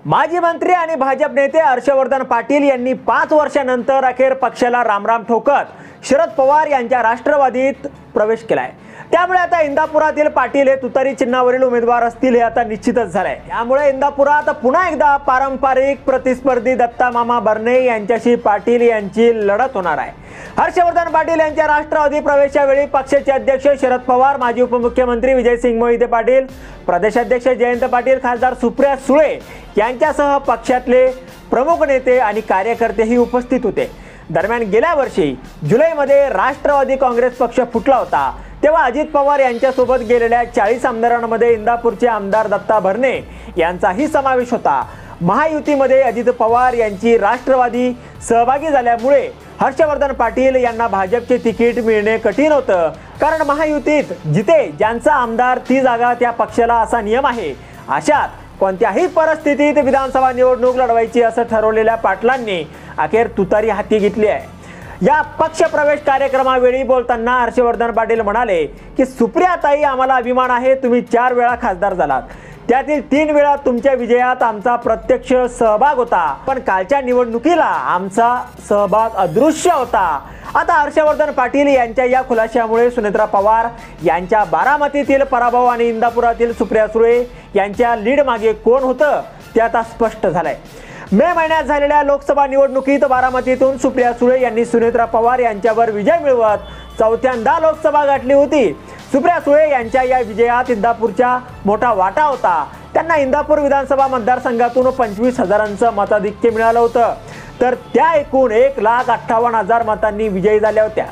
माजी मंत्री आणि भाजप नेते हर्षवर्धन पाटील यांनी 5 वर्षांनंतर अखेर पक्षाला रामराम ठोकत शरद पवार यांच्या राष्ट्रवादीत प्रवेश केलाय। त्यामुळे आता इंदापुरातील पाटील हे तुतारी चिन्हावरील उमेदवार असतील हे आता निश्चितच झालंय। त्यामुळे इंदापुरात पुन्हा एकदा पारंपरिक प्रतिस्पर्धी दत्ता मामा भरणे यांच्याशी पाटील यांची लढत होणार आहे। हर्षवर्धन पाटील यांच्या राष्ट्रवादी प्रवेशावेळी पक्षाचे अध्यक्ष शरद पवार, माजी उपमुख्यमंत्री विजयसिंह मोहिते पाटील, प्रदेशाध्यक्ष जयंत पाटील, खासदार सुप्रिया सुळे यांच्यासह पक्षातले प्रमुख नेते आणि कार्यकर्तेही उपस्थित होते। दरम्यान गेल्या वर्षी जुलैमध्ये राष्ट्रवादी काँग्रेस पक्ष फुटला होता, तेव्हा अजित पवार यांच्यासोबत गेलेल्या 40 आमदारांमध्ये इंदापूरचे आमदार दत्ता भरणे यांचाही समावेश होता। महायुतीमध्ये अजित पवार यांची राष्ट्रवादी सहभागी झाल्यामुळे हर्षवर्धन पाटील यांना भाजपचे तिकीट मिळणे कठीण होतं, कारण महायुतीत जिथे ज्यांचा आमदार ती जागा त्या पक्षाला असा नियम आहे। अशात कोणत्याही परिस्थितीत विधानसभा निवडणूक लढवायची असं ठरवलेल्या पाटलांनी अखेर तुतारी हाती घेतली आहे। या पक्ष प्रवेश कार्यक्रमावेळी बोलताना हर्षवर्धन पाटील म्हणाले की सुप्रियाताई, आम्हाला अभिमान आहे, तुम्ही 4 वेळा खासदार झालात, त्यातील 3 वेळा तुमच्या विजयात आमचा प्रत्यक्ष सहभाग होता, पण कालच्या निवडणुकीला आमचा सहभाग अदृश्य होता। आता हर्षवर्धन पाटील यांच्या या खुलाशामुळे सुनेत्रा पवार यांच्या बारामतीतील पराभव आणि इंदापुरातील सुप्रिया सुळे यांच्या लीड मागे कोण होतं ते आता स्पष्ट झालंय। मे महिन्यात झालेल्या लोकसभा निवडणुकीत बारामतीतून सुप्रिया सुळे यांनी सुनेत्रा पवार यांच्यावर विजय मिळवत चौथ्यांदा लोकसभा गाठली होती। सुप्रिया सुळे यांच्या या विजयात इंदापूरचा मोठा वाटा होता। त्यांना इंदापूर विधानसभा मतदारसंघातून 25,000चं मताधिक्य मिळालं होतं, तर त्या एकूण 1,58,000 मतांनी विजयी झाल्या होत्या।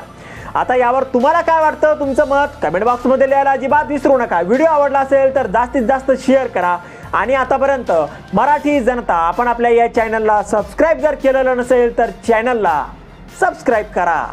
आता यावर तुम्हाला काय वाटतं? तुमचं मत कमेंट बॉक्समध्ये लिहायला अजिबात विसरू नका। व्हिडिओ आवडला असेल तर जास्तीत जास्त शेअर करा आणि आतापर्यंत मराठी जनता आपण आपल्या या चॅनलला सबस्क्राईब जर केलेलं नसेल तर चॅनलला सबस्क्राईब करा।